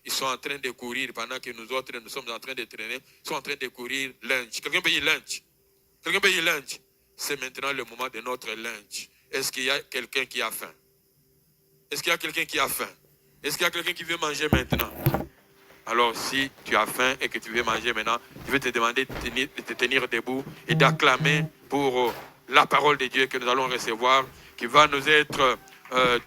Ils sont en train de courir pendant que nous autres, nous sommes en train de traîner. Ils sont en train de courir lunch. Quelqu'un peut dire lunch? Quelqu'un peut dire lunch? C'est maintenant le moment de notre lunch. Est-ce qu'il y a quelqu'un qui a faim? Est-ce qu'il y a quelqu'un qui a faim? Est-ce qu'il y a quelqu'un qui veut manger maintenant? Alors, si tu as faim et que tu veux manger maintenant, je vais te demander de te tenir debout et d'acclamer pour la parole de Dieu que nous allons recevoir, qui va nous être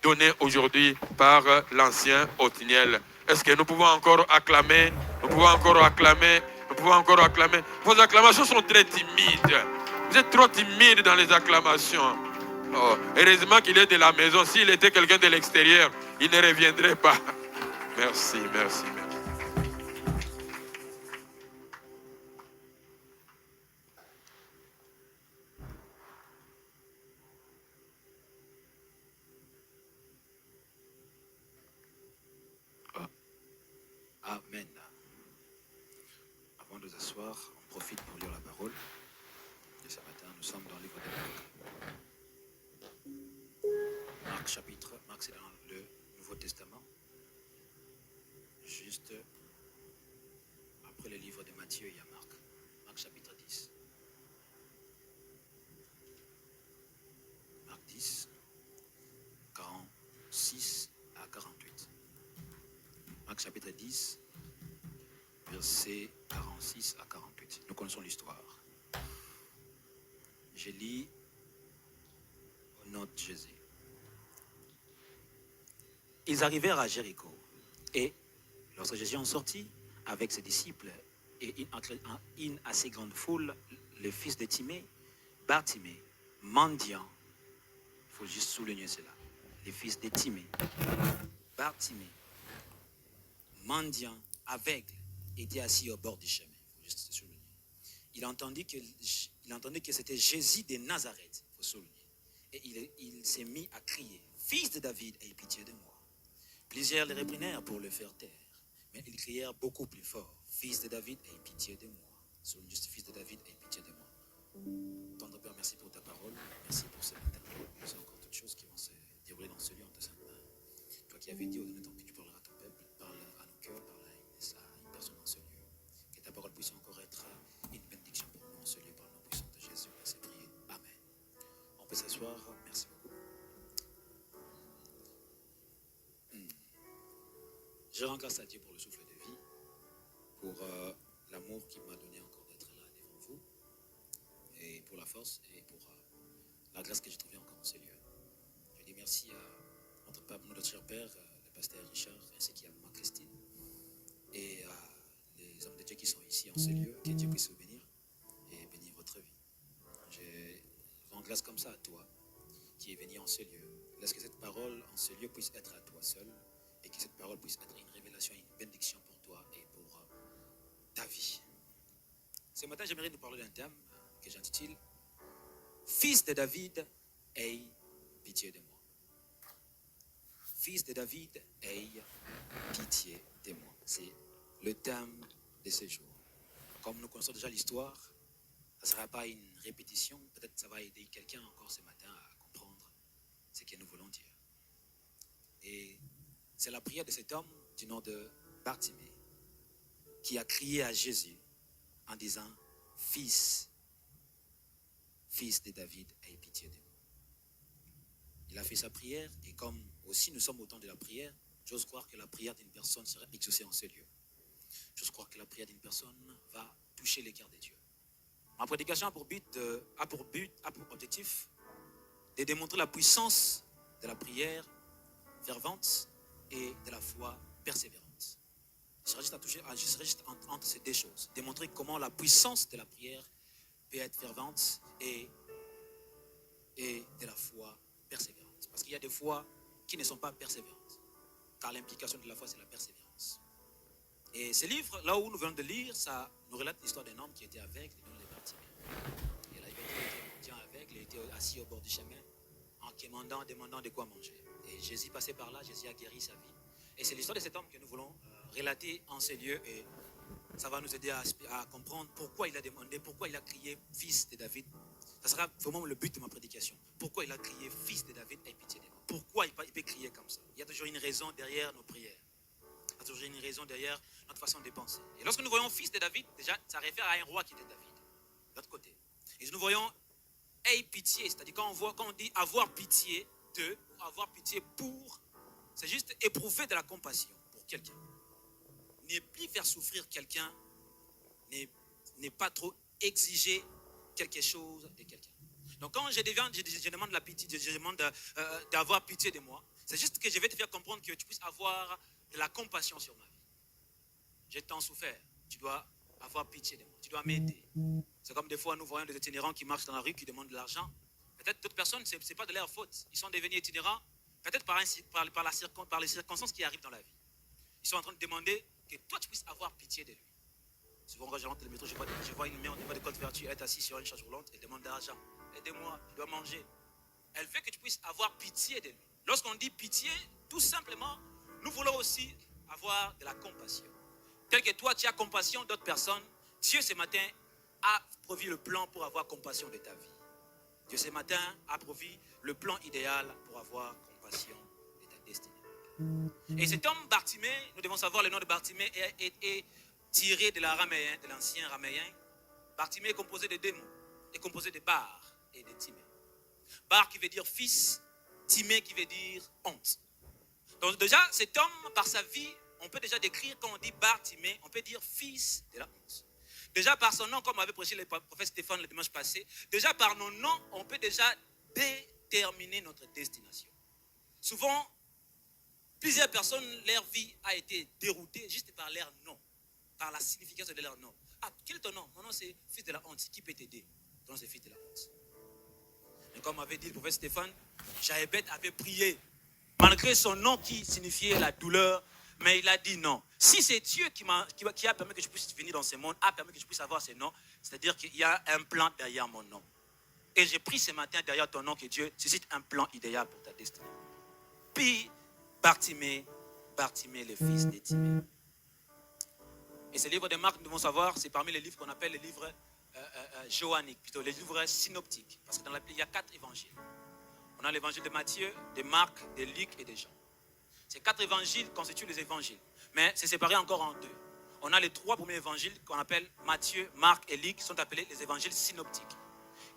donnée aujourd'hui par l'ancien Othniel. Est-ce que nous pouvons encore acclamer? Nous pouvons encore acclamer? Nous pouvons encore acclamer? Vos acclamations sont très timides. Vous êtes trop timides dans les acclamations. Oh, heureusement qu'il est de la maison. S'il était quelqu'un de l'extérieur, il ne reviendrait pas. Merci, merci, merci. Amen. Avant de nous asseoir, on profite pour lire la parole. Et ce matin, nous sommes dans le livre de Marc. Marc c'est dans le Nouveau Testament. Juste après le livre de Matthieu, il y a Marc. Marc chapitre 10. Marc 10, 46 à 48. Marc chapitre 10, versets 46 à 48. Nous connaissons l'histoire. Je lis au nom de Jésus. Ils arrivèrent à Jéricho. Et lorsque Jésus en sortit avec ses disciples et une assez grande foule, le fils de Timée, Bartimée, mendiant, il faut juste souligner cela, le fils de Timée, Bartimée, mendiant, aveugle, était assis au bord du chemin. Il faut juste souligner. Il entendit que c'était Jésus de Nazareth, il faut souligner. Et il s'est mis à crier, « Fils de David, aie pitié de moi. » Plusieurs le réprenèrent pour le faire taire. Mais ils crièrent beaucoup plus fort, « Fils de David, aie pitié de moi. » Souligne juste, « Fils de David, aie pitié de moi. » Tendre Père, merci pour ta parole. Merci pour ce matin. Nous avons encore toutes choses qui vont se dérouler dans ce lieu en te sainte main. Toi qui avais dit au temps que tu parleras à ton peuple, parle à nos cœurs, parle à une personne dans ce lieu. Que ta parole puisse encore être une bénédiction pour nous en ce lieu, par le nom puissant de Jésus. Merci, prier. Amen. On peut s'asseoir. Merci beaucoup. Je rends grâce à Dieu pour le souffle de vie, pour l'amour qu'il m'a donné encore d'être là devant vous, et pour la force et pour la grâce que j'ai trouvée encore en ce lieu. Je dis merci à notre cher Père, le pasteur Richard, ainsi qu'à maman Christine, et à les hommes de Dieu qui sont ici en ce lieu. Que Dieu puisse vous bénir et bénir votre vie. Je rends grâce comme ça à toi qui est venu en ce lieu. Laisse que cette parole en ce lieu puisse être à toi seul, et que cette parole puisse être une révélation, une bénédiction pour toi et pour ta vie. Ce matin, j'aimerais nous parler d'un thème que j'intitule « Fils de David, aie pitié de moi. » Fils de David, aie pitié de moi. C'est le thème de ce jour. Comme nous connaissons déjà l'histoire, ça ne sera pas une répétition. Peut-être que ça va aider quelqu'un encore ce matin à comprendre ce que nous voulons dire. Et c'est la prière de cet homme du nom de Bartimée qui a crié à Jésus en disant « Fils de David, aie pitié de moi. » Il a fait sa prière et comme aussi nous sommes au temps de la prière, j'ose croire que la prière d'une personne sera exaucée en ce lieu. J'ose croire que la prière d'une personne va toucher les cœurs de Dieu. Ma prédication a pour objectif de démontrer la puissance de la prière fervente et de la foi persévérante. Je serai juste entre ces deux choses. Démontrer comment la puissance de la prière peut être fervente et de la foi persévérante. Parce qu'il y a des fois qui ne sont pas persévérantes. Car l'implication de la foi, c'est la persévérance. Et ce livre, là où nous venons de lire, ça nous relate l'histoire d'un homme qui était aveugle, le nom de Bartimée. Et là, il était aveugle, il était assis au bord du chemin, en demandant de quoi manger. Et Jésus passait par là, Jésus a guéri sa vie. Et c'est l'histoire de cet homme que nous voulons relater en ces lieux. Et ça va nous aider à comprendre pourquoi il a demandé, pourquoi il a crié « Fils de David ». Ça sera vraiment le but de ma prédication. Pourquoi il a crié « Fils de David, aie pitié de moi ». Pourquoi il peut crier comme ça? Il y a toujours une raison derrière nos prières. Il y a toujours une raisons derrière notre façon de penser. Et lorsque nous voyons fils de David, déjà, ça réfère à un roi qui était David, de l'autre côté. Et nous voyons aie pitié, c'est-à-dire quand on dit avoir pitié de, ou avoir pitié pour, c'est juste éprouver de la compassion pour quelqu'un. Ne plus faire souffrir quelqu'un, n'est pas trop exiger quelque chose de quelqu'un. Donc quand je demande la pitié, je demande d'avoir pitié de moi, c'est juste que je vais te faire comprendre que tu puisses avoir de la compassion sur ma vie. J'ai tant souffert, tu dois avoir pitié de moi, tu dois m'aider. C'est comme des fois nous voyons des itinérants qui marchent dans la rue, qui demandent de l'argent. Peut-être d'autres personnes, ce n'est pas de leur faute. Ils sont devenus itinérants, peut-être par les circonstances qui arrivent dans la vie. Ils sont en train de demander que toi tu puisses avoir pitié de lui. Souvent quand je rentre dans le métro, je vois une mère au niveau de Côte-Vertu, elle est assise sur une chaise roulante, elle demande de l'argent. Aidez-moi, je dois manger. Elle veut que tu puisses avoir pitié de lui. Lorsqu'on dit pitié, tout simplement, nous voulons aussi avoir de la compassion. Tel que toi, tu as compassion d'autres personnes, Dieu ce matin a provu le plan pour avoir compassion de ta vie. Dieu ce matin a provu le plan idéal pour avoir compassion de ta destinée. Et cet homme Bartimée, nous devons savoir le nom de Bartimée est tiré de l'araméen, de l'ancien araméen. Bartimée est composé de deux mots, est composé de Bar et de Timée. Bar qui veut dire fils, Timée qui veut dire honte. Donc déjà, cet homme, par sa vie, on peut déjà décrire, quand on dit Bartimée, on peut dire fils de la honte. Déjà par son nom, comme avait prêché le prophète Stéphane le dimanche passé, déjà par nos noms, on peut déjà déterminer notre destination. Souvent, plusieurs personnes, leur vie a été déroutée juste par leur nom, par la signification de leur nom. Ah, quel est ton nom? Mon nom c'est fils de la honte. Qui peut t'aider? Ton nom c'est fils de la honte. Et comme avait dit le prophète Stéphane, Jaébet avait prié, malgré son nom qui signifiait la douleur, mais il a dit non. Si c'est Dieu qui a permis que je puisse venir dans ce monde, a permis que je puisse avoir ce nom, c'est-à-dire qu'il y a un plan derrière mon nom. Et j'ai pris ce matin derrière ton nom que Dieu suscite un plan idéal pour ta destinée. Puis, Bartimée, le fils de Timée. Et ce livre de Marc, nous devons savoir, c'est parmi les livres qu'on appelle les livres johanniques, plutôt les livres synoptiques. Parce que dans la Bible, il y a 4 évangiles. On a l'évangile de Matthieu, de Marc, de Luc et de Jean. Ces 4 évangiles constituent les évangiles. Mais c'est séparé encore en 2. On a les 3 premiers évangiles qu'on appelle Matthieu, Marc et Luc, qui sont appelés les évangiles synoptiques.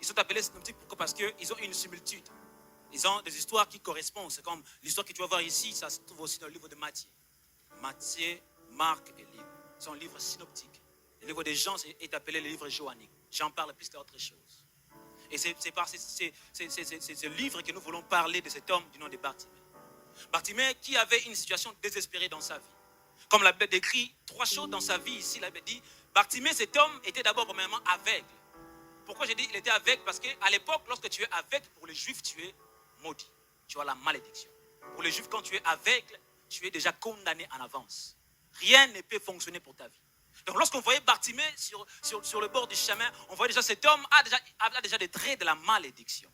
Ils sont appelés synoptiques pourquoi? Parce qu'ils ont une similitude. Ils ont des histoires qui correspondent. C'est comme l'histoire que tu vas voir ici, ça se trouve aussi dans le livre de Matthieu. Matthieu, Marc et Luc sont livres synoptiques. Le livre de Jean est appelé le livre johannique. J'en parle plus qu'autre chose. Et c'est par ce livre que nous voulons parler de cet homme du nom de Bartimée. Bartimée qui avait une situation désespérée dans sa vie. Comme la Bible décrit 3 choses dans sa vie ici, la Bible dit, Bartimée, cet homme était d'abord premièrement aveugle. Pourquoi j'ai dit qu'il était aveugle? Parce qu'à l'époque, lorsque tu es aveugle, pour les Juifs, tu es maudit. Tu as la malédiction. Pour les Juifs, quand tu es aveugle, tu es déjà condamné en avance. Rien ne peut fonctionner pour ta vie. Donc lorsqu'on voyait Bartimée sur le bord du chemin, on voyait déjà cet homme a déjà des traits de la malédiction.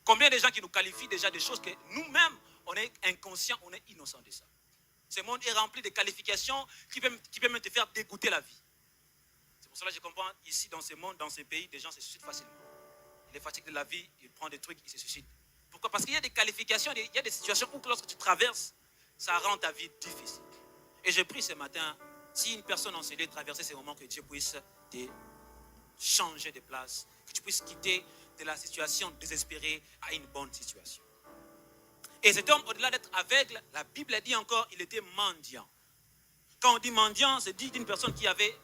Combien de gens qui nous qualifient déjà des choses que nous-mêmes, on est inconscients, on est innocents de ça. Ce monde est rempli de qualifications qui peuvent même te faire dégoûter la vie. C'est pour cela que je comprends, ici dans ce monde, dans ce pays, des gens se suicident facilement. Il est fatigué de la vie, il prend des trucs, il se suicide. Pourquoi? Parce qu'il y a des qualifications, il y a des situations où lorsque tu traverses, ça rend ta vie difficile. Et je prie ce matin, si une personne en s'est traverser ces moments, que Dieu puisse te changer de place, que tu puisses quitter de la situation désespérée à une bonne situation. Et cet homme, au-delà d'être aveugle, la Bible dit encore, il était mendiant. Quand on dit mendiant, c'est dit d'une personne qui avait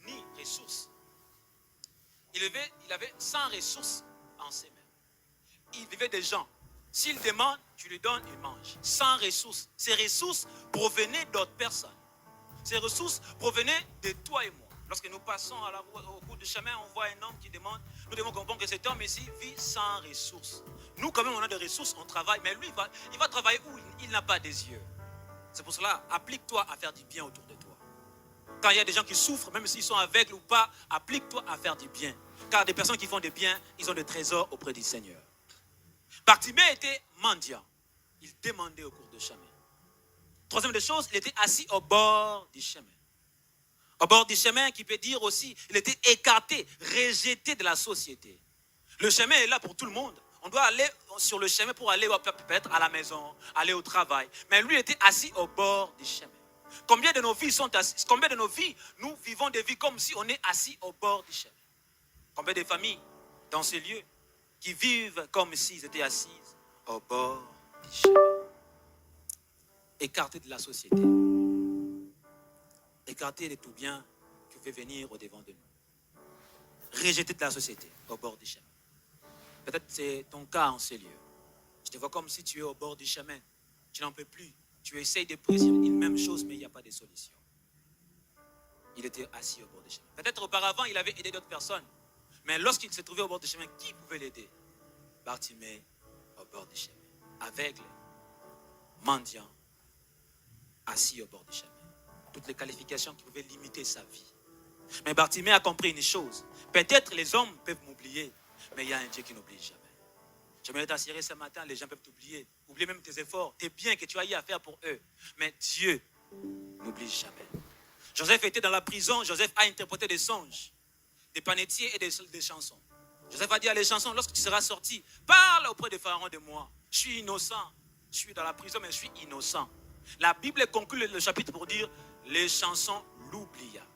ni ressources. Il avait 100 ressources en ses mains. Il vivait des gens. S'il demande, tu lui donnes, il mange. Sans ressources. Ces ressources provenaient d'autres personnes. Ces ressources provenaient de toi et moi. Lorsque nous passons au bout du chemin, on voit un homme qui demande, nous devons comprendre que cet homme ici vit sans ressources. Nous, quand même, on a des ressources, on travaille, mais lui, il va travailler où il n'a pas des yeux. C'est pour cela, applique-toi à faire du bien autour de toi. Quand il y a des gens qui souffrent, même s'ils sont aveugles ou pas, applique-toi à faire du bien. Car des personnes qui font du bien, ils ont des trésors auprès du Seigneur. Bartimée était mendiant. Il demandait au cours du chemin. Troisième des choses, il était assis au bord du chemin. Au bord du chemin, qui peut dire aussi, il était écarté, rejeté de la société. Le chemin est là pour tout le monde. On doit aller sur le chemin pour aller peut-être à la maison, aller au travail. Mais lui était assis au bord du chemin. Combien de nos vies sont assises? Combien de nos vies, nous vivons des vies comme si on est assis au bord du chemin? Combien de familles dans ces lieux qui vivent comme s'ils étaient assises au bord du chemin? Écartés de la société, écartés de tout bien qui fait venir au devant de nous, rejetés de la société au bord du chemin. Peut-être c'est ton cas en ces lieux. Je te vois comme si tu es au bord du chemin. Tu n'en peux plus. Tu essayes de préciser une même chose, mais il n'y a pas de solution. Il était assis au bord du chemin. Peut-être auparavant, il avait aidé d'autres personnes. Mais lorsqu'il se trouvait au bord du chemin, qui pouvait l'aider? Bartimée au bord du chemin. Aveugle, mendiant, assis au bord du chemin. Toutes les qualifications qui pouvaient limiter sa vie. Mais Bartimée a compris une chose. Peut-être les hommes peuvent m'oublier, mais il y a un Dieu qui n'oublie jamais. J'aimerais t'assurer ce matin, les gens peuvent t'oublier. Oublier même tes efforts, tes biens que tu as eu à faire pour eux. Mais Dieu n'oublie jamais. Joseph était dans la prison, Joseph a interprété des songes, des panetiers et des chansons. Joseph a dit à les chansons, lorsque tu seras sorti, parle auprès de Pharaon de moi. Je suis innocent. Je suis dans la prison, mais je suis innocent. La Bible conclut le chapitre pour dire, les chansons l'oublia.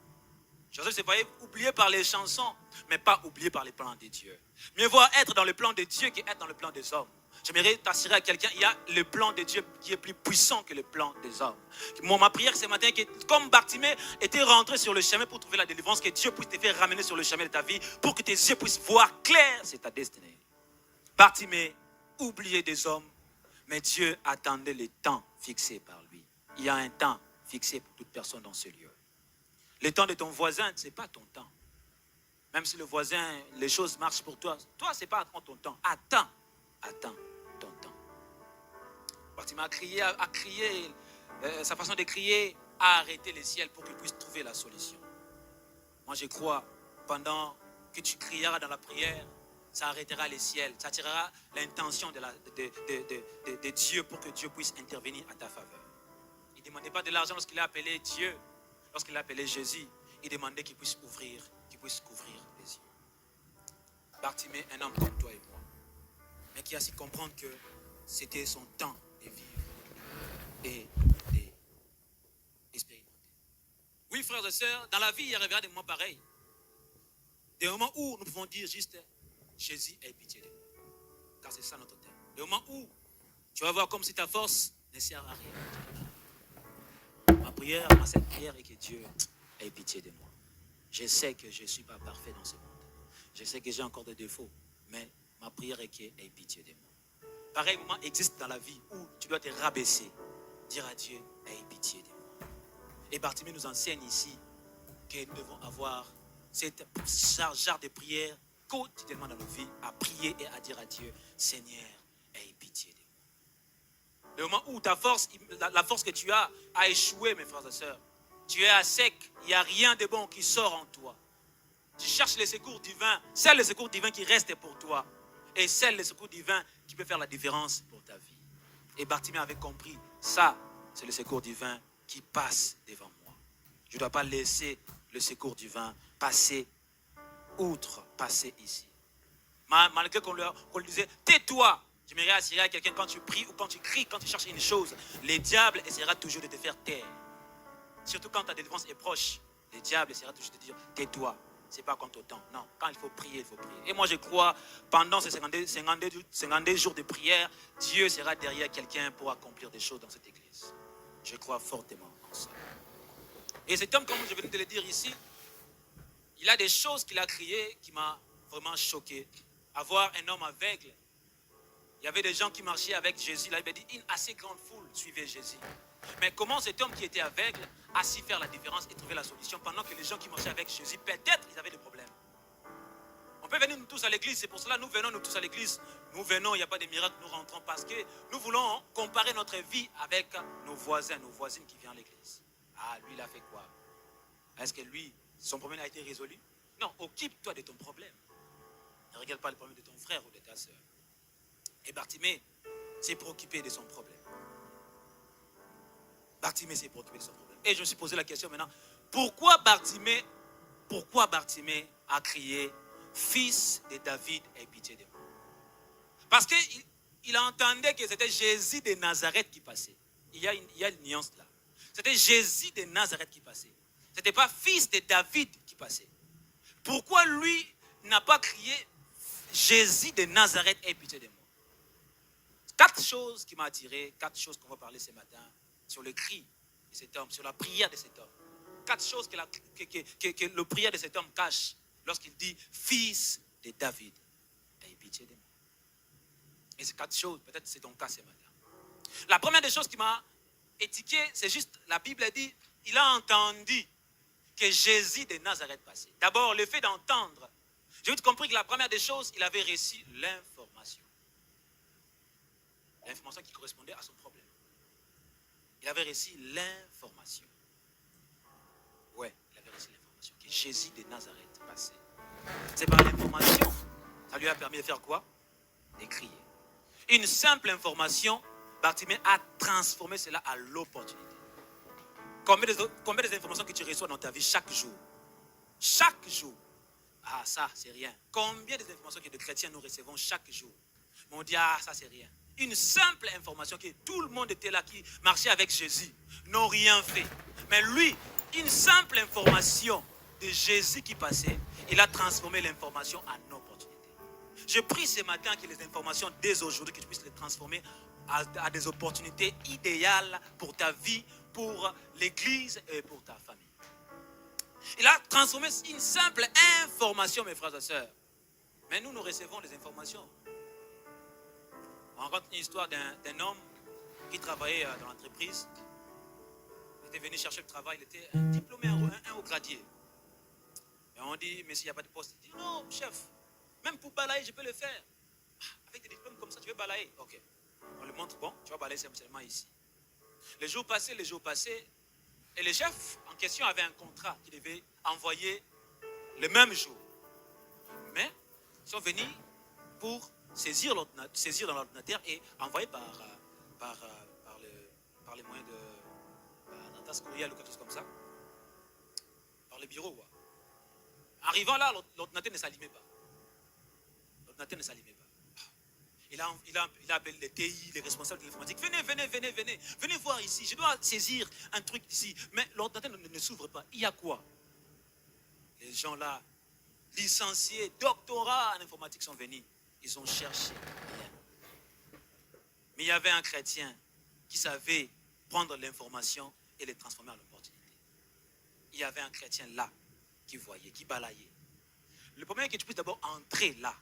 Joseph se voyait oublié par les chansons, mais pas oublié par les plans de Dieu. Mieux vaut être dans le plan de Dieu qu'être dans le plan des hommes. J'aimerais t'assurer à quelqu'un, il y a le plan de Dieu qui est plus puissant que le plan des hommes. Ma prière ce matin, que comme Bartimée était rentré sur le chemin pour trouver la délivrance, que Dieu puisse te faire ramener sur le chemin de ta vie pour que tes yeux puissent voir clair, c'est ta destinée. Bartimée, oublié des hommes, mais Dieu attendait le temps fixé par lui. Il y a un temps fixé pour toute personne dans ce lieu. Le temps de ton voisin, ce n'est pas ton temps. Même si le voisin, les choses marchent pour toi, toi, ce n'est pas ton temps. Attends ton temps. Bartimée a crié, sa façon de crier a arrêté les ciels pour qu'il puisse trouver la solution. Moi, je crois, pendant que tu crieras dans la prière, ça arrêtera les ciels, ça attirera l'intention de Dieu pour que Dieu puisse intervenir à ta faveur. Il ne demandait pas de l'argent lorsqu'il a appelé Dieu. Lorsqu'il a appelé Jésus, il demandait qu'il puisse couvrir les yeux. Bartimée, un homme comme toi et moi, mais qui a su comprendre que c'était son temps de vivre et d'expérimenter. Oui, frères et sœurs, dans la vie, il arrivera des moments pareils. Des moments où nous pouvons dire juste, Jésus ait pitié de nous. Car c'est ça notre thème. Des moments où tu vas voir comme si ta force ne sert à rien. Cette prière est que Dieu ait pitié de moi. Je sais que je ne suis pas parfait dans ce monde. Je sais que j'ai encore des défauts. Mais ma prière est qu'il ait pitié de moi. Pareil moment existe dans la vie où tu dois te rabaisser. Dire à Dieu, ait pitié de moi. Et Bartimée nous enseigne ici que nous devons avoir cette genre de prière quotidiennement dans nos vies, à prier et à dire à Dieu, Seigneur, ait pitié de moi. Le moment où ta force, la force que tu as a échoué, mes frères et sœurs. Tu es à sec, il n'y a rien de bon qui sort en toi. Tu cherches les secours divins, c'est le secours divin qui reste pour toi. Et c'est le secours divin qui peut faire la différence pour ta vie. Et Bartimée avait compris, ça, c'est le secours divin qui passe devant moi. Je ne dois pas laisser le secours divin passer ici. Malgré qu'on lui disait, tais-toi. J'aimerais assurer à quelqu'un, quand tu pries ou quand tu cries, quand tu cherches une chose, le diable essaiera toujours de te faire taire. Surtout quand ta délivrance est proche, le diable essaiera toujours de te dire, tais-toi, c'est pas contre ton temps. Non, quand il faut prier, il faut prier. Et moi je crois, pendant ces 52 jours de prière, Dieu sera derrière quelqu'un pour accomplir des choses dans cette église. Je crois fortement en ça. Et cet homme, comme je venais de le dire ici, il a des choses qu'il a criées qui m'ont vraiment choqué. Avoir un homme aveugle. Il y avait des gens qui marchaient avec Jésus. Là, il avait dit, une assez grande foule suivait Jésus. Mais comment cet homme qui était aveugle a su faire la différence et trouver la solution pendant que les gens qui marchaient avec Jésus, peut-être ils avaient des problèmes. On peut venir nous tous à l'église, c'est pour cela que nous venons nous tous à l'église. Nous venons, il n'y a pas de miracle, nous rentrons parce que nous voulons comparer notre vie avec nos voisins, nos voisines qui viennent à l'église. Ah, lui, il a fait quoi? Est-ce que lui, son problème a été résolu? Non, occupe-toi de ton problème. Ne regarde pas le problème de ton frère ou de ta soeur. Et Bartimée s'est préoccupé de son problème. Bartimée s'est préoccupé de son problème. Et je me suis posé la question maintenant, pourquoi Bartimée a crié, Fils de David, aie pitié de moi? Parce qu'il entendait que c'était Jésus de Nazareth qui passait. Il y a une nuance là. C'était Jésus de Nazareth qui passait. Ce n'était pas fils de David qui passait. Pourquoi lui n'a pas crié Jésus de Nazareth, aie pitié de moi? 4 choses qui m'ont attiré, 4 choses qu'on va parler ce matin sur le cri de cet homme, sur la prière de cet homme. 4 choses que le prière de cet homme cache lorsqu'il dit fils de David, aie pitié de moi. Et ces 4 choses, peut-être c'est ton cas ce matin. La première des choses qui m'a étiqué, c'est juste, la Bible dit, il a entendu que Jésus de Nazareth passait. D'abord, le fait d'entendre, j'ai vite compris que la première des choses, il avait reçu l'information. L'information qui correspondait à son problème. Il avait reçu l'information. Ouais, il avait reçu l'information que Jésus de Nazareth passait. C'est par l'information, ça lui a permis de faire quoi? D'écrire. Une simple information, Bartimée a transformé cela à l'opportunité. Combien des informations que tu reçois dans ta vie chaque jour? Chaque jour. Ah, ça, c'est rien. Combien des informations que les chrétiens nous recevons chaque jour? On dit, ah, ça, c'est rien. Une simple information que tout le monde était là, qui marchait avec Jésus, n'ont rien fait. Mais lui, une simple information de Jésus qui passait, il a transformé l'information en opportunité. Je prie ce matin que les informations dès aujourd'hui, que tu puisses les transformer à des opportunités idéales pour ta vie, pour l'église et pour ta famille. Il a transformé une simple information, mes frères et sœurs. Mais nous recevons des informations. On rencontre une histoire d'un homme qui travaillait dans l'entreprise. Il était venu chercher le travail, il était un diplômé, un haut gradier. Et on dit, mais s'il n'y a pas de poste, il dit, non, chef, même pour balayer, je peux le faire. Avec des diplômes comme ça, tu veux balayer? Ok. On lui montre, bon, tu vas balayer seulement ici. Les jours passés, et le chef en question avait un contrat qu'il devait envoyer le même jour. Mais ils sont venus pour saisir dans l'ordinateur et envoyer par les moyens de l'entasse courriel ou quelque chose comme ça. Par le bureau, quoi. Arrivant là, l'ordinateur ne s'allumait pas. L'ordinateur ne s'allumait pas. Il a appelé les TI, les responsables de l'informatique. Venez voir ici. Je dois saisir un truc ici. Mais l'ordinateur ne s'ouvre pas. Il y a quoi? Les gens là, licenciés, doctorats en informatique sont venus. Ils ont cherché rien. Mais il y avait un chrétien qui savait prendre l'information et les transformer en opportunité. Il y avait un chrétien là qui voyait, qui balayait. Le problème est que tu puisses d'abord entrer là.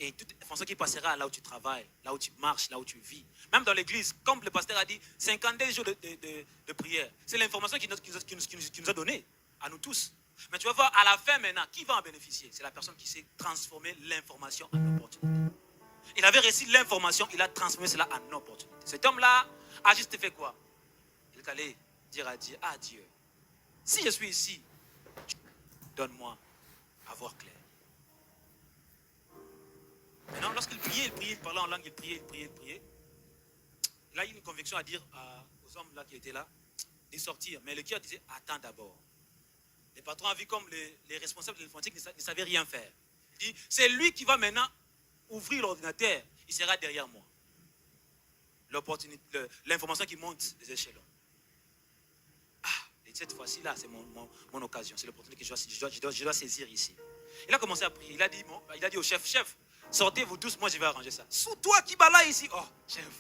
Et toute information qui passera là où tu travailles, là où tu marches, là où tu vis. Même dans l'église, comme le pasteur a dit, 52 jours de prière. C'est l'information qu'il nous a donnée, à nous tous. Mais tu vas voir, à la fin maintenant, qui va en bénéficier? C'est la personne qui sait transformer l'information en opportunité. Il avait reçu l'information, il a transformé cela en opportunité. Cet homme-là a juste fait quoi? Il est allé dire à Dieu, ah Dieu, si je suis ici, donne-moi à voir clair. Maintenant, lorsqu'il priait, il parlait en langue, il priait. Il a eu une conviction à dire aux hommes là qui étaient là, de sortir. Mais le cœur disait, attends d'abord. Les patrons ont vu comme les responsables de l'informatique ne savaient rien faire. Il dit, c'est lui qui va maintenant ouvrir l'ordinateur, il sera derrière moi. L'information qui monte des échelons. Et cette fois-ci là, c'est mon occasion, c'est l'opportunité que je dois saisir ici. Il a commencé à prier, il a dit au chef, sortez vous tous, moi je vais arranger ça. Sous toi qui balaye ici. Oh, chef,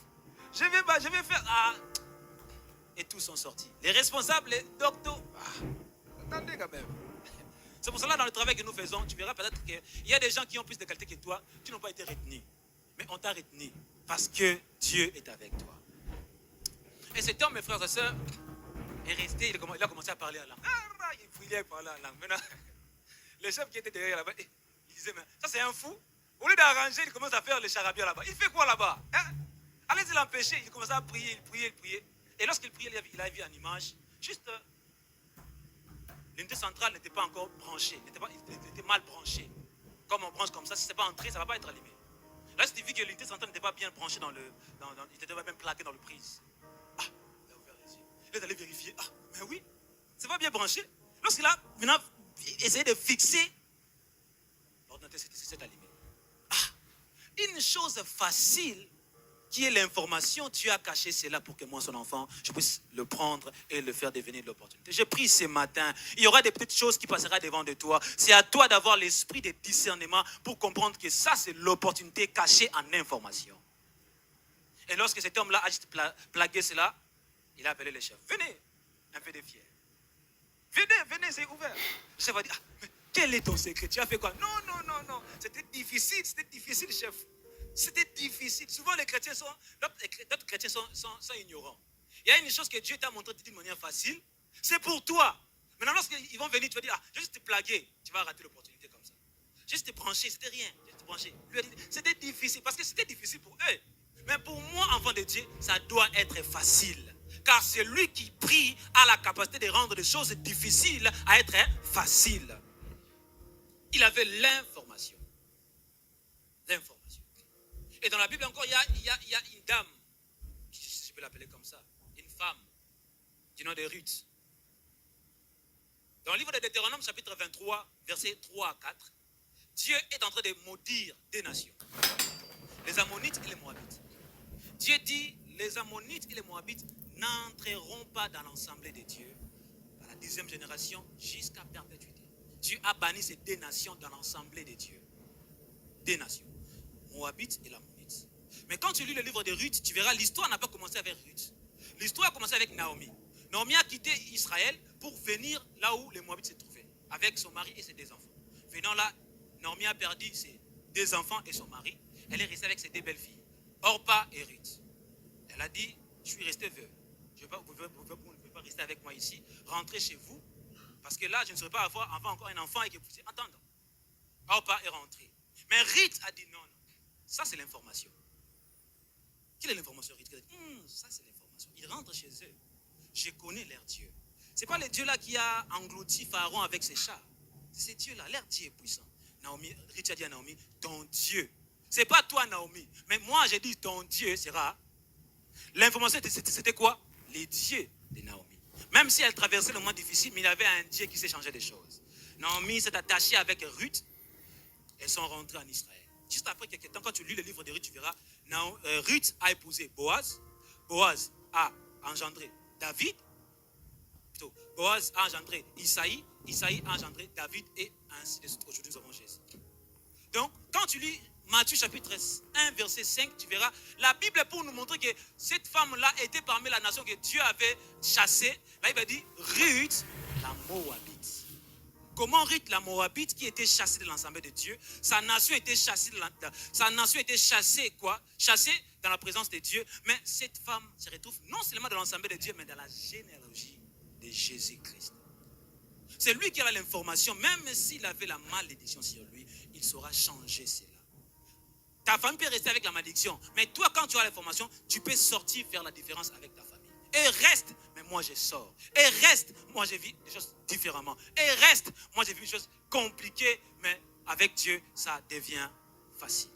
je vais faire. Ah. Et tous sont sortis. Les responsables, les docteurs. Attendez quand même. C'est pour cela dans le travail que nous faisons, tu verras peut-être qu'il y a des gens qui ont plus de qualité que toi, qui n'ont pas été retenus. Mais on t'a retenu parce que Dieu est avec toi. Et cet homme, mes frères et sœurs, est resté, il a commencé à parler en langue. Il priait, parler en langue. Maintenant, le chef qui était derrière là-bas, il disait, mais ça c'est un fou. Au lieu d'arranger, il commence à faire le charabia là-bas. Il fait quoi là-bas? Allez-y l'empêcher. Il commençait à prier, il priait. Et lorsqu'il priait, il a vu en image, juste l'unité centrale n'était pas encore branchée, il était mal branché. Comme on branche comme ça, si ce n'est pas entré, ça ne va pas être allumé. Là, il vu que l'unité centrale n'était pas bien branchée il était même plaqué dans le prise. Il a ouvert les yeux. Il est allé vérifier. Mais oui, c'est pas bien branché. Lorsqu'il a maintenant essayé de fixer, l'ordinateur s'est allumé. une chose facile qui est l'information, Dieu a caché cela pour que moi, son enfant, je puisse le prendre et le faire devenir de l'opportunité. Je prie ce matin, il y aura des petites choses qui passeront devant de toi. C'est à toi d'avoir l'esprit de discernement pour comprendre que ça, c'est l'opportunité cachée en information. Et lorsque cet homme-là a juste plagué cela, il a appelé le chef. Venez, un peu de fier. Venez, c'est ouvert. Le chef va dire, mais quel est ton secret? Tu as fait quoi? Non. C'était difficile, chef. C'était difficile. Souvent, les chrétiens d'autres chrétiens sont ignorants. Il y a une chose que Dieu t'a montré d'une manière facile, c'est pour toi. Maintenant, lorsqu'ils vont venir, tu vas dire, je vais juste te plaguer. Tu vas rater l'opportunité comme ça. Juste te brancher, c'était rien. Juste te brancher. C'était difficile, parce que c'était difficile pour eux. Mais pour moi, enfant de Dieu, ça doit être facile. Car c'est lui qui prie a la capacité de rendre des choses difficiles à être faciles. Il avait l'information. Et dans la Bible encore, il y a une dame, je peux l'appeler comme ça, une femme, du nom de Ruth. Dans le livre de Deutéronome, chapitre 23, versets 3 à 4, Dieu est en train de maudire des nations, les Ammonites et les Moabites. Dieu dit, les Ammonites et les Moabites n'entreront pas dans l'assemblée de Dieu à la 10e génération jusqu'à perpétuité. Dieu a banni ces deux nations dans l'assemblée de Dieu. Deux nations, Moabites et l'Ammonite. Mais quand tu lis le livre de Ruth, tu verras, l'histoire n'a pas commencé avec Ruth. L'histoire a commencé avec Naomi. Naomi a quitté Israël pour venir là où les Moabites se trouvaient, avec son mari et ses deux enfants. Venant là, Naomi a perdu ses deux enfants et son mari. Elle est restée avec ses deux belles filles, Orpa et Ruth. Elle a dit, je suis restée veuve. Vous ne pouvez pas rester avec moi ici. Rentrez chez vous. Parce que là, je ne saurais pas avoir encore un enfant et que vous puissiez entendre. Orpa est rentrée. Mais Ruth a dit non. Ça, c'est l'information. Quelle est l'information, Ruth? Ça, c'est l'information. Ils rentrent chez eux. Je connais leur Dieu. Ce n'est pas le Dieu là qui a englouti Pharaon avec ses chats. C'est ce Dieu-là. Leur Dieu est puissant. Ruth a dit à Naomi, ton Dieu. Ce n'est pas toi, Naomi. Mais moi, j'ai dit, ton Dieu sera. L'information, c'était quoi? Les dieux de Naomi. Même si elle traversait le moment difficile, mais il y avait un Dieu qui s'est changé des choses. Naomi s'est attachée avec Ruth. Elles sont rentrées en Israël. Juste après quelques temps, quand tu lis le livre de Ruth, tu verras, Ruth a épousé Boaz. Boaz a engendré David. Plutôt, Boaz a engendré Isaïe. Isaïe a engendré David et ainsi de suite. Aujourd'hui, nous avons Jésus. Donc, quand tu lis Matthieu chapitre 1, verset 5, tu verras, la Bible est pour nous montrer que cette femme-là était parmi la nation que Dieu avait chassée. Là, il va dire Ruth, la Moabite. Comment Ruth, la Moabite, qui était chassée de l'ensemble de Dieu, sa nation était chassée, chassée dans la présence de Dieu. Mais cette femme se retrouve non seulement dans l'ensemble de Dieu, mais dans la généalogie de Jésus-Christ. C'est lui qui a l'information, même s'il avait la malédiction sur lui, il saura changer cela. Ta famille peut rester avec la malédiction, mais toi, quand tu as l'information, tu peux sortir faire la différence avec ta famille. Et reste, mais moi je sors. Et reste, moi je vis des choses différemment. Et reste, moi je vis des choses compliquées, mais avec Dieu, ça devient facile.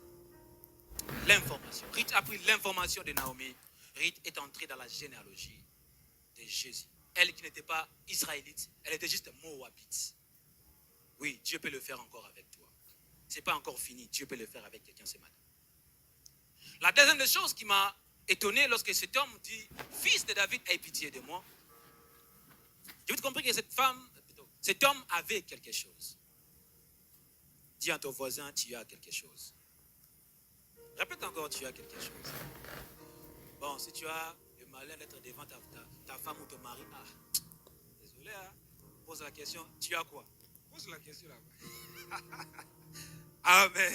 L'information. Ruth a pris l'information de Naomi. Ruth est entrée dans la généalogie de Jésus. Elle qui n'était pas israélite, elle était juste moabite. Oui, Dieu peut le faire encore avec toi. Ce n'est pas encore fini, Dieu peut le faire avec quelqu'un ce matin. La deuxième des choses qui m'a étonné lorsque cet homme dit, fils de David, aie pitié de moi. J'ai vite compris que cet homme avait quelque chose. Dis à ton voisin, tu as quelque chose. Répète encore, tu as quelque chose. Bon, si tu as le malheur d'être devant ta femme ou ton mari, désolé, pose la question, tu as quoi? Pose la question là-bas. Amen.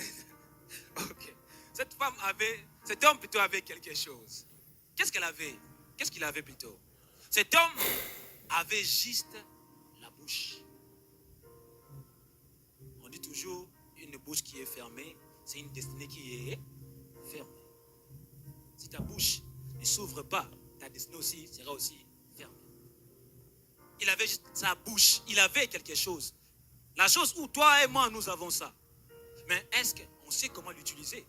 Ok. Cet homme plutôt avait quelque chose. Qu'est-ce qu'elle avait? Qu'est-ce qu'il avait plutôt? Cet homme avait juste la bouche. On dit toujours, une bouche qui est fermée, c'est une destinée qui est fermée. Si ta bouche ne s'ouvre pas, ta destinée aussi sera aussi fermée. Il avait juste sa bouche, il avait quelque chose. La chose où toi et moi nous avons ça. Mais est-ce qu'on sait comment l'utiliser?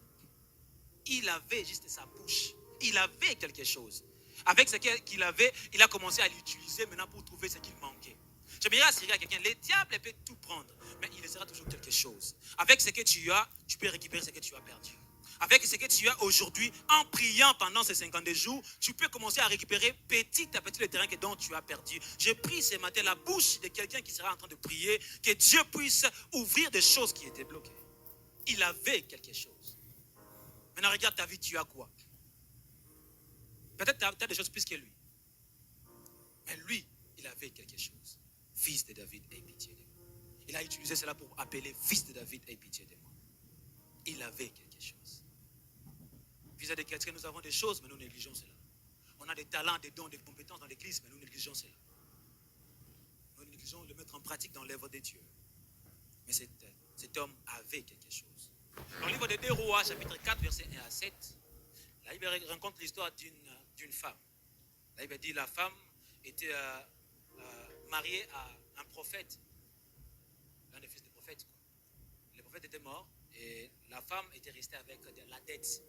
Il avait juste sa bouche. Il avait quelque chose. Avec ce qu'il avait, il a commencé à l'utiliser maintenant pour trouver ce qu'il manquait. J'aimerais assurer à quelqu'un, le diable peut tout prendre, mais il laissera toujours quelque chose. Avec ce que tu as, tu peux récupérer ce que tu as perdu. avec ce que tu as aujourd'hui, en priant pendant ces 52 jours, tu peux commencer à récupérer petit à petit le terrain dont tu as perdu. Je prie ce matin la bouche de quelqu'un qui sera en train de prier, que Dieu puisse ouvrir des choses qui étaient bloquées. Il avait quelque chose. Maintenant, regarde ta vie, tu as quoi? Peut-être tu as des choses plus que lui. Mais lui, il avait quelque chose. Fils de David, aie pitié de moi. Il a utilisé cela pour appeler fils de David, aie pitié de moi. Il avait quelque chose. Vis-à-vis des chrétiens, nous avons des choses, mais nous négligeons cela. On a des talents, des dons, des compétences dans l'église, mais nous négligeons cela. Nous négligeons le mettre en pratique dans l'œuvre de Dieu. Mais cet homme avait quelque chose. Dans le livre de 2 Rois, chapitre 4, versets 1 à 7, la Bible raconte l'histoire d'une femme. La Bible dit la femme était mariée à un prophète, l'un des fils des prophètes. Le prophète était mort et la femme était restée avec la dette.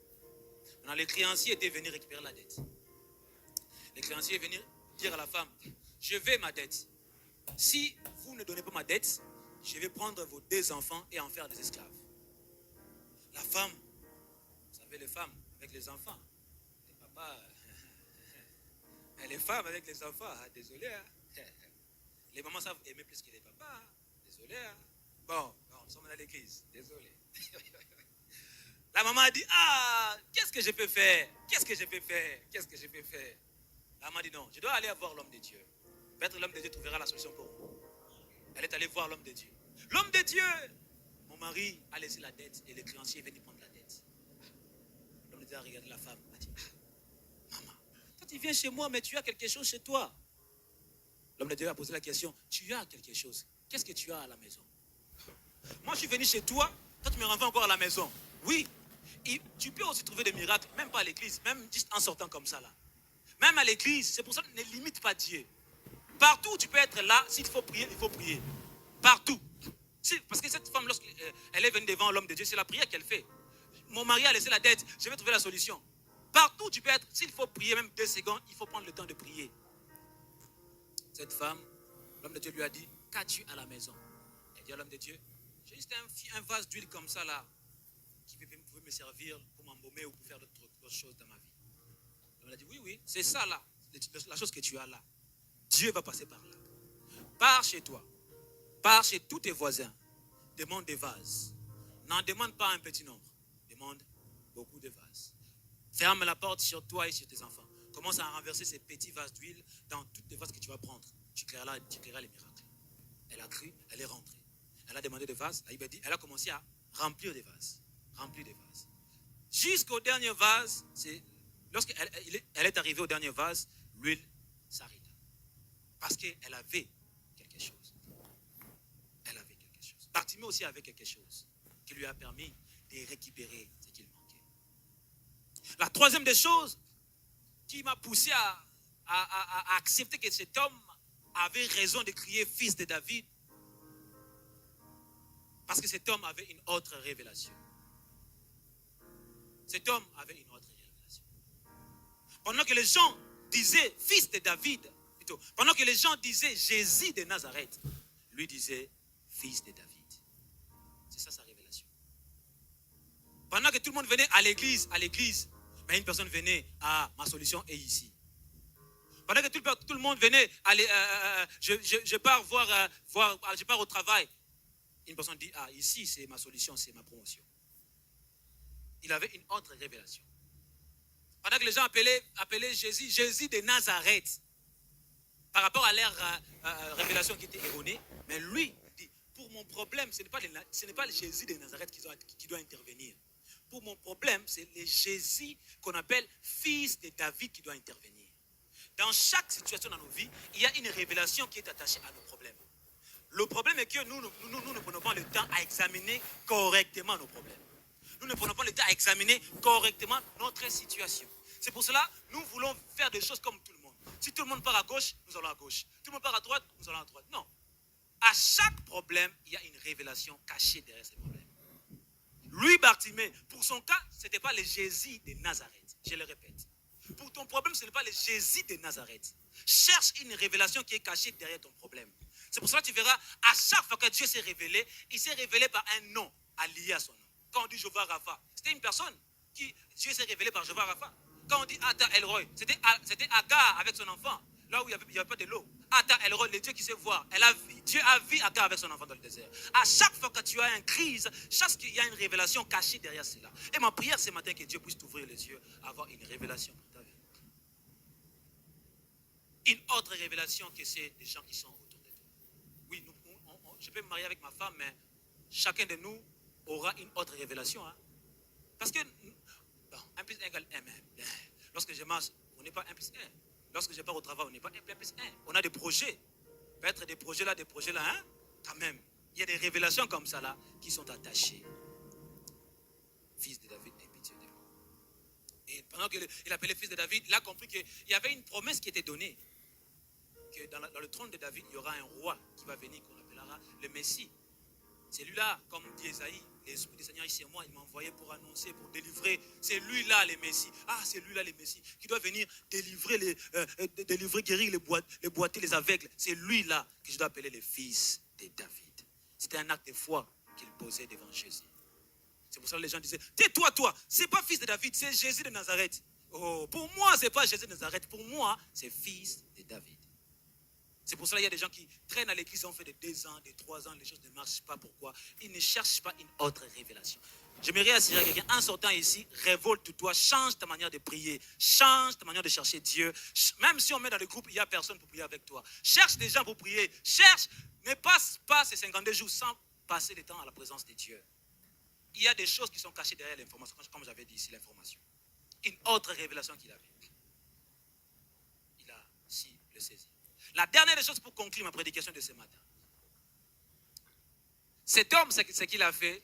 Maintenant, les créanciers étaient venus récupérer la dette. Les créanciers venaient dire à la femme, je vais ma dette. Si vous ne donnez pas ma dette, je vais prendre vos 2 enfants et en faire des esclaves. La femme, vous savez, les femmes avec les enfants, les papas, les femmes avec les enfants, désolé. Hein. Les mamans savent aimer plus que les papas, hein. Désolé. Hein. Bon, nous sommes dans l'église, désolé. La maman a dit, qu'est-ce que je peux faire? Qu'est-ce que je peux faire? Qu'est-ce que je peux faire? La maman dit, non, je dois aller voir l'homme de Dieu. Peut-être l'homme de Dieu trouvera la solution pour moi. Elle est allée voir l'homme de Dieu. L'homme de Dieu, mon mari a laissé la dette et les créanciers viennent prendre la dette. L'homme de Dieu a regardé la femme, a dit, maman, toi tu viens chez moi, mais tu as quelque chose chez toi. L'homme de Dieu a posé la question, tu as quelque chose? Qu'est-ce que tu as à la maison? Moi je suis venu chez toi, toi tu me renvoies encore à la maison. Oui, et tu peux aussi trouver des miracles, même pas à l'église, même juste en sortant comme ça là. Même à l'église, c'est pour ça que ne limite pas Dieu. Partout où tu peux être là, s'il faut prier, il faut prier. Partout. Parce que cette femme, lorsqu'elle est venue devant l'homme de Dieu, c'est la prière qu'elle fait. Mon mari a laissé la dette, je vais trouver la solution. Partout où tu peux être, s'il faut prier même 2 secondes, il faut prendre le temps de prier. Cette femme, l'homme de Dieu lui a dit, qu'as-tu à la maison? Elle dit à l'homme de Dieu, j'ai juste un vase d'huile comme ça là, qui peut me servir pour m'embaumer ou pour faire d'autres choses dans ma vie. L'homme a dit, oui, c'est ça là, la chose que tu as là. Dieu va passer par là. Pars chez toi. Pars chez tous tes voisins. Demande des vases. N'en demande pas un petit nombre. Demande beaucoup de vases. Ferme la porte sur toi et sur tes enfants. Commence à renverser ces petits vases d'huile dans toutes les vases que tu vas prendre. Tu créeras les miracles. Elle a cru, elle est rentrée. Elle a demandé des vases. Elle a commencé à remplir des vases. Remplir des vases. Jusqu'au dernier vase, lorsqu'elle est arrivée au dernier vase, l'huile s'arrêta. Parce qu'elle avait quelque chose. Elle avait quelque chose. Bartimée aussi avait quelque chose qui lui a permis de récupérer ce qu'il manquait. La troisième des choses qui m'a poussé à accepter que cet homme avait raison de crier fils de David, parce que cet homme avait une autre révélation. Cet homme avait une autre révélation. Pendant que les gens disaient fils de David, pendant que les gens disaient Jésus de Nazareth, lui disait fils de David. C'est ça sa révélation. Pendant que tout le monde venait à l'église, mais une personne venait, ma solution est ici. Pendant que tout le monde venait, je pars je pars au travail. Une personne dit, ici c'est ma solution, c'est ma promotion. Il avait une autre révélation. Pendant que les gens appelaient Jésus de Nazareth, par rapport à leur révélation qui était erronée, mais lui dit, pour mon problème, ce n'est pas le Jésus de Nazareth qui doit intervenir. Pour mon problème, c'est le Jésus qu'on appelle fils de David qui doit intervenir. Dans chaque situation dans nos vies, il y a une révélation qui est attachée à nos problèmes. Le problème est que nous ne prenons pas le temps à examiner correctement nos problèmes. Nous ne prenons pas le temps à examiner correctement notre situation. C'est pour cela que nous voulons faire des choses comme tout le monde. Si tout le monde part à gauche, nous allons à gauche. Tout le monde part à droite, nous allons à droite. Non. À chaque problème, il y a une révélation cachée derrière ces problèmes. Lui, Bartimée, pour son cas, ce n'était pas le Jésus de Nazareth. Je le répète. Pour ton problème, ce n'est pas le Jésus de Nazareth. Cherche une révélation qui est cachée derrière ton problème. C'est pour cela que tu verras, à chaque fois que Dieu s'est révélé, il s'est révélé par un nom allié à son nom. Quand on dit Jéhovah Rapha, c'était une personne. Dieu s'est révélé par Jéhovah Rapha. Quand on dit Ata Elroy, c'était Agar avec son enfant, là où il n'y avait pas de l'eau. Ata Elroy, le Dieu qui sait voir. Dieu a vu Agar avec son enfant dans le désert. À chaque fois que tu as une crise, chaque qu'il y a une révélation cachée derrière cela. Et ma prière ce matin, que Dieu puisse t'ouvrir les yeux, avoir une révélation pour ta vie. Une autre révélation que c'est des gens qui sont autour de toi. Oui, je peux me marier avec ma femme, mais chacun de nous aura une autre révélation. Hein? Parce que 1 plus 1 égale 1. Lorsque je marche, on n'est pas 1 plus 1. Lorsque je pars au travail, on n'est pas 1 plus 1. On a des projets. Peut-être des projets là, hein? Quand même. Il y a des révélations comme ça là qui sont attachées. Fils de David, aie pitié de moi. Et pendant qu'il appelait fils de David, il a compris qu'il y avait une promesse qui était donnée. Que dans le trône de David, il y aura un roi qui va venir, qu'on appellera le Messie. C'est lui-là, comme dit Esaïe, l'Esprit du Seigneur ici et moi, il m'a envoyé pour annoncer, pour délivrer. C'est lui-là, le Messie. Ah, c'est lui-là, le Messie, qui doit venir délivrer, guérir les boiteux, les aveugles. C'est lui-là que je dois appeler le fils de David. C'était un acte de foi qu'il posait devant Jésus. C'est pour ça que les gens disaient, tais-toi, toi, c'est pas fils de David, c'est Jésus de Nazareth. Oh, pour moi, c'est pas Jésus de Nazareth. Pour moi, c'est fils de David. C'est pour cela qu'il y a des gens qui traînent à l'église, on fait des 2 ans, des 3 ans, les choses ne marchent pas. Pourquoi? Ils ne cherchent pas une autre révélation. J'aimerais assurer à quelqu'un, en sortant ici, révolte-toi, change ta manière de prier, change ta manière de chercher Dieu. Même si on met dans le groupe, il n'y a personne pour prier avec toi. Cherche des gens pour prier. Cherche, ne passe pas ces 52 jours sans passer du temps à la présence de Dieu. Il y a des choses qui sont cachées derrière l'information, comme j'avais dit ici, l'information. Une autre révélation qu'il avait. Il a si le saisi. La dernière des choses pour conclure ma prédication de ce matin. Cet homme, ce qu'il a fait,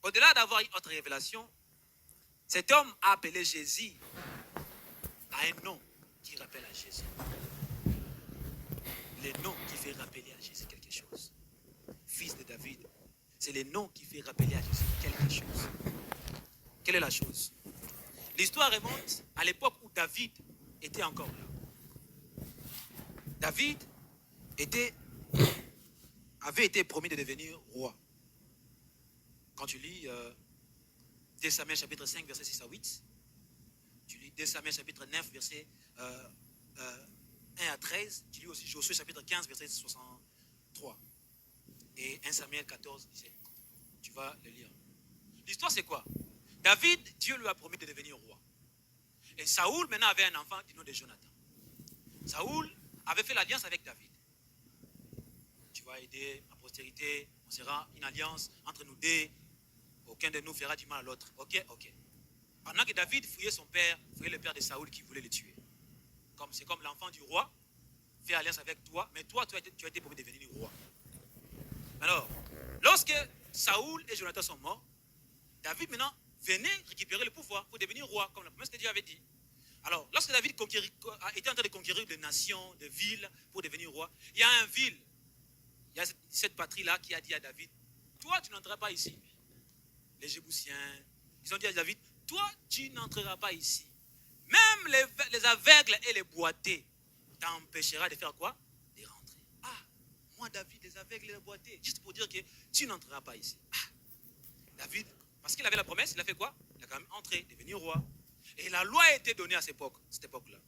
au-delà d'avoir une autre révélation, cet homme a appelé Jésus à un nom qui rappelle à Jésus. Le nom qui fait rappeler à Jésus quelque chose. Fils de David, c'est le nom qui fait rappeler à Jésus quelque chose. Quelle est la chose? L'histoire remonte à l'époque où David était encore là. David avait été promis de devenir roi. Quand tu lis 2 Samuel chapitre 5, verset 6 à 8, tu lis 2 Samuel chapitre 9, verset 1 à 13, tu lis aussi Josué chapitre 15, verset 63, et 1 Samuel 14, 17. Tu vas le lire. L'histoire c'est quoi? David, Dieu lui a promis de devenir roi. Et Saoul maintenant avait un enfant du nom de Jonathan. Saoul avait fait l'alliance avec David. Tu vas aider ma postérité, on sera une alliance entre nous deux. Aucun de nous fera du mal à l'autre. Ok. Pendant que David fouillait son père, fouillait le père de Saoul qui voulait le tuer. C'est comme l'enfant du roi, fait alliance avec toi, mais toi, tu as été promis de devenir roi. Alors, lorsque Saoul et Jonathan sont morts, David maintenant venait récupérer le pouvoir pour devenir roi, comme la promesse que Dieu avait dit. Alors, lorsque David était en train de conquérir des nations, des villes pour devenir roi, il y a il y a cette patrie-là qui a dit à David, toi, tu n'entreras pas ici. Les Jébusiens, ils ont dit à David, toi, tu n'entreras pas ici. Même les aveugles et les boiteux t'empêchera de faire quoi? De rentrer. Ah, moi, David, les aveugles et les boiteux, juste pour dire que tu n'entreras pas ici. Ah, David, parce qu'il avait la promesse, il a fait quoi? Il a quand même entré, devenu roi. Et la loi a été donnée à cette époque-là.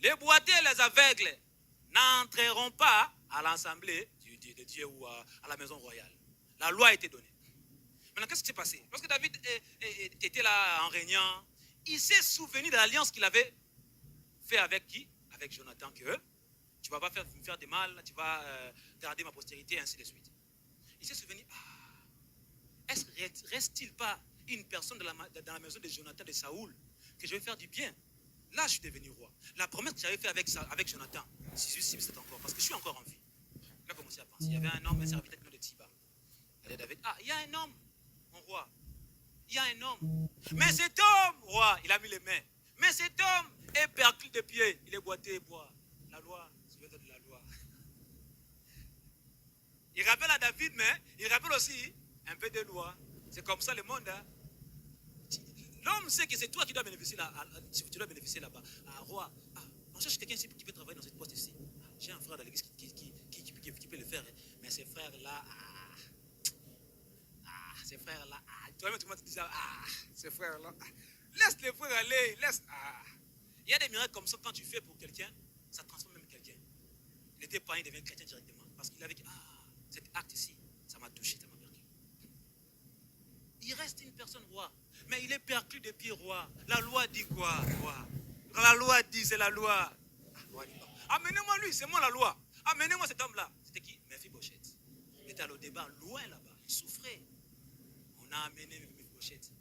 Les boiteux et les aveugles n'entreront pas à l'assemblée de Dieu ou à la maison royale. La loi a été donnée. Maintenant, qu'est-ce qui s'est passé? Lorsque David était là en régnant, il s'est souvenu de l'alliance qu'il avait fait avec qui? Avec Jonathan, que tu ne vas pas me faire de mal, tu vas garder ma postérité, et ainsi de suite. Il s'est souvenu, reste-t-il pas une personne dans la maison de Jonathan, de Saoul, que je vais faire du bien? Là, je suis devenu roi. La promesse que j'avais faite avec Jonathan, si c'est encore, parce que je suis encore en vie. Il a commencé à penser. Il y avait un homme, un serviteur de Tiba. Il y a David, il y a un homme, mon roi. Il y a un homme. Mais cet homme, roi, il a mis les mains. Mais cet homme est perclus de pied. Il est boité et boit. La loi, je vais donner la loi. Il rappelle à David, mais il rappelle aussi un peu de loi. C'est comme ça le monde. Hein? L'homme sait que c'est toi qui dois bénéficier là-bas. Roi, on cherche quelqu'un ici qui peut travailler dans cette poste ici. J'ai un frère dans l'église qui peut le faire. Hein? Mais ces frères-là, ces frères-là, toi-même, tout le monde te disait, ces frères-là, laisse les frères aller, laisse. Il y a des miracles comme ça, quand tu fais pour quelqu'un, ça transforme même quelqu'un. Il n'était pas, il devient chrétien directement. Parce qu'il avait dit, cet acte ici, ça m'a touché, ça m'a perdu. Il reste une personne roi, mais il est perclus de pieds roi. La loi dit quoi, roi? Quand la loi dit, c'est la loi. Amenez-moi lui, c'est moi la loi. Amenez-moi cet homme-là. C'était qui? Mephibosheth. Il était allé au débat loin là-bas. Il souffrait. On a amené Mephibosheth.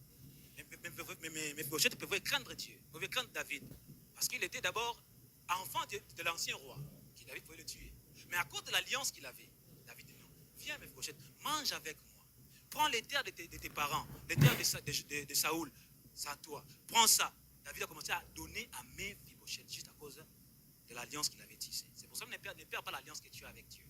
Mais Mephibosheth pouvait craindre Dieu, pouvait craindre David. Parce qu'il était d'abord enfant de l'ancien roi, qui David pouvait le tuer. Mais à cause de l'alliance qu'il avait, David dit non, viens Mephibosheth, mange avec moi. Prends les terres de tes parents, les terres de Saoul, c'est à toi. Prends ça. David a commencé à donner à Mephibosheth juste à cause de l'alliance qu'il avait tissée. C'est pour ça que ne perds pas l'alliance que tu as avec Dieu.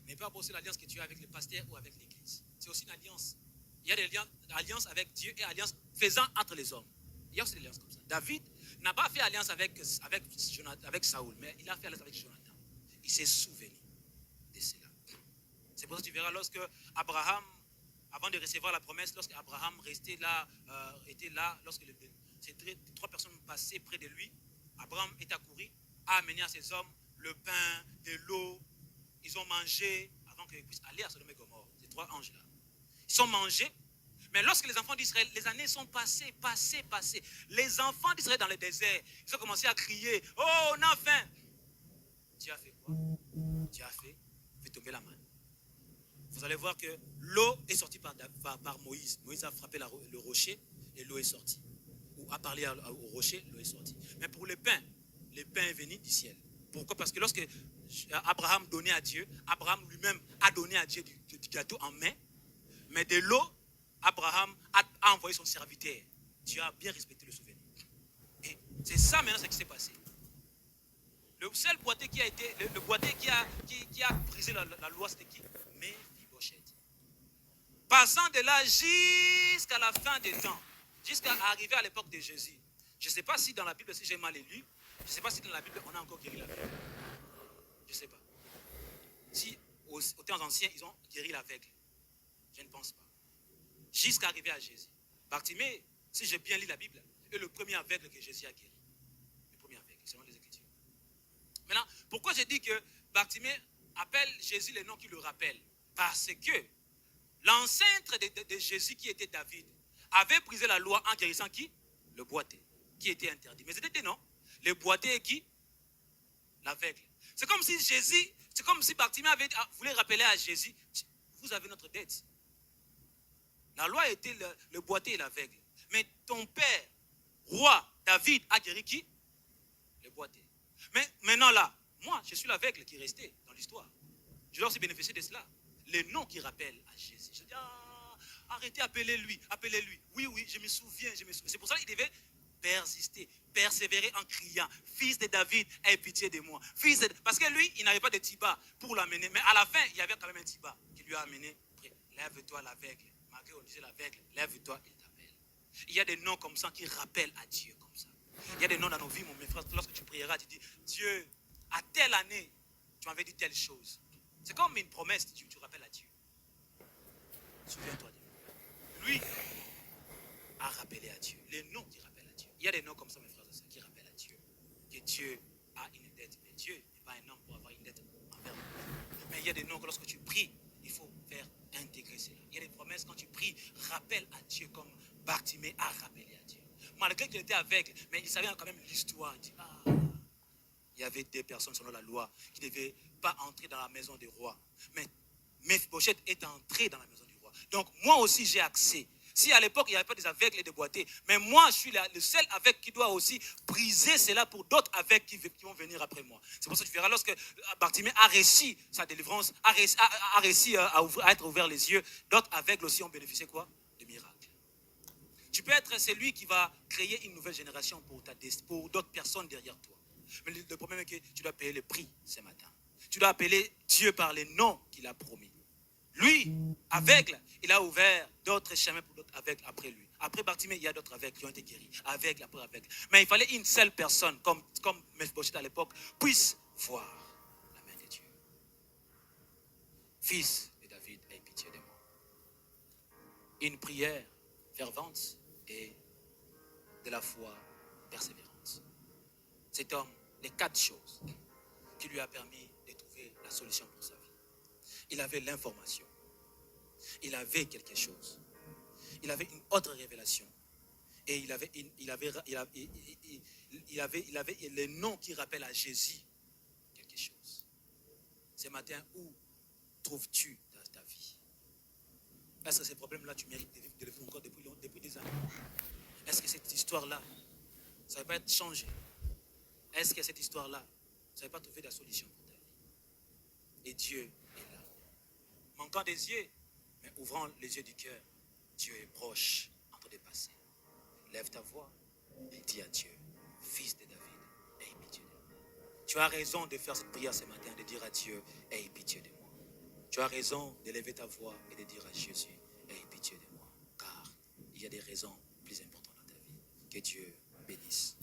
Ne perds pas aussi l'alliance que tu as avec le pasteur ou avec l'église. C'est aussi une alliance. Il y a des alliances avec Dieu et alliances faisant entre les hommes. Il y a aussi des alliances comme ça. David n'a pas fait alliance avec Saoul, mais il a fait alliance avec Jonathan. Il s'est souvenu de cela. C'est pour ça que tu verras lorsque Abraham, avant de recevoir la promesse, lorsque Abraham était là, lorsque ces trois personnes passaient près de lui, Abraham est accouru, a amené à ses hommes le pain, de l'eau. Ils ont mangé avant qu'ils puissent aller à Sodome et Gomorrhe. Ces trois anges-là. Ils sont mangés. Mais lorsque les enfants d'Israël, les années sont passées. Les enfants d'Israël dans le désert, ils ont commencé à crier, oh, on a faim. Dieu a fait quoi? Dieu a fait tomber la main. Vous allez voir que l'eau est sortie par Moïse. Moïse a frappé le rocher et l'eau est sortie. Ou a parlé au rocher, l'eau est sortie. Mais pour le pain est venu du ciel. Pourquoi? Parce que lorsque Abraham donnait à Dieu, Abraham lui-même a donné à Dieu du gâteau en main. Mais de l'eau, Abraham a envoyé son serviteur. Dieu a bien respecté le souvenir. Et c'est ça maintenant ce qui s'est passé. Le seul boiteux qui a été, le boiteux qui a brisé la loi, c'était qui? Mephibosheth. Passant de là jusqu'à la fin des temps, jusqu'à arriver à l'époque de Jésus. Je ne sais pas si dans la Bible, si j'ai mal lu, je ne sais pas si dans la Bible, on a encore guéri l'aveugle. Je ne sais pas. Si au temps anciens, ils ont guéri l'aveugle. Je ne pense pas. Jusqu'à arriver à Jésus. Bartimée, si j'ai bien lu la Bible, est le premier aveugle que Jésus a guéri. Le premier aveugle, selon les Écritures. Maintenant, pourquoi j'ai dit que Bartimée appelle Jésus le nom qui le rappelle? Parce que l'ancêtre de Jésus, qui était David, avait brisé la loi en guérissant qui? Le boiteux, qui était interdit. Mais c'était non. Le boiteux est qui? L'aveugle. C'est comme si Bartimée voulait rappeler à Jésus, vous avez notre dette. La loi était le boiteux et l'aveugle. Mais ton père, roi David, a guéri qui? Le boiteux. Mais maintenant là, moi, je suis l'aveugle qui est resté dans l'histoire. Je dois aussi bénéficier de cela. Les noms qui rappellent à Jésus. Je dis, arrêtez, appelez-lui. Oui, je me souviens. C'est pour ça qu'il devait persister, persévérer en criant, fils de David, aie pitié de moi. Parce que lui, il n'avait pas de tiba pour l'amener. Mais à la fin, il y avait quand même un tiba qui lui a amené. Lève-toi l'aveugle. Malgré on disait l'aveugle, lève-toi, il t'appelle. Il y a des noms comme ça qui rappellent à Dieu comme ça. Il y a des noms dans nos vies, mon frère. Lorsque tu prieras, tu dis, Dieu, à telle année, tu m'avais dit telle chose. C'est comme une promesse, tu rappelles à Dieu. Souviens-toi de lui. Lui a rappelé à Dieu. Les noms qui rappellent à Dieu. Il y a des noms comme ça, mes frères et sœurs, qui rappellent à Dieu. Que Dieu a une dette. Mais Dieu n'est pas un homme pour avoir une dette envers nous. Mais il y a des noms que lorsque tu pries, il faut faire intégrer cela. Il y a des promesses, quand tu pries, rappelle à Dieu comme Bartimée a rappelé à Dieu. Malgré qu'il était aveugle, mais il savait quand même l'histoire. Il dit, il y avait des personnes selon la loi qui ne devaient pas entrer dans la maison du roi. Mais Mephibosheth est entré dans la maison du roi. Donc moi aussi j'ai accès. Si à l'époque il n'y avait pas des aveugles et des boiteux, mais moi je suis le seul aveugle qui doit aussi briser cela pour d'autres aveugles qui vont venir après moi. C'est pour ça que tu verras lorsque Bartimée a réussi sa délivrance, a réussi à être ouvert les yeux, d'autres aveugles aussi ont bénéficié quoi? De miracles. Tu peux être celui qui va créer une nouvelle génération pour d'autres personnes derrière toi. Mais le problème est que tu dois payer le prix ce matin. Tu dois appeler Dieu par les noms qu'il a promis. Lui, aveugle, il a ouvert d'autres chemins pour d'autres aveugles après lui. Après Bartimée, il y a d'autres aveugles qui ont été guéris. Aveugle après aveugle. Mais il fallait une seule personne, comme Mephibosheth à l'époque, puisse voir la main de Dieu. Fils de David, aie pitié de moi. une prière fervente et de la foi persévérante. Cet homme, les 4 choses qui lui a permis de trouver la solution pour sa vie. Il avait l'information. Il avait quelque chose. Il avait une autre révélation. Et il avait le nom qui rappelle à Jésus quelque chose. Ce matin, où trouves-tu dans ta vie? Est-ce que ces problèmes-là, tu mérites de les vivre encore depuis des années? Est-ce que cette histoire-là, ça ne va pas être changé? Est-ce que cette histoire-là, ça ne va pas trouver la solution pour ta vie? Et Dieu est là. Manquant des yeux, mais ouvrant les yeux du cœur, Dieu est proche en train de passer. Lève ta voix et dis à Dieu, Fils de David, aie pitié de moi. Tu as raison de faire cette prière ce matin, de dire à Dieu, aie pitié de moi. Tu as raison de lever ta voix et de dire à Jésus, aie pitié de moi. Car il y a des raisons plus importantes dans ta vie. Que Dieu bénisse.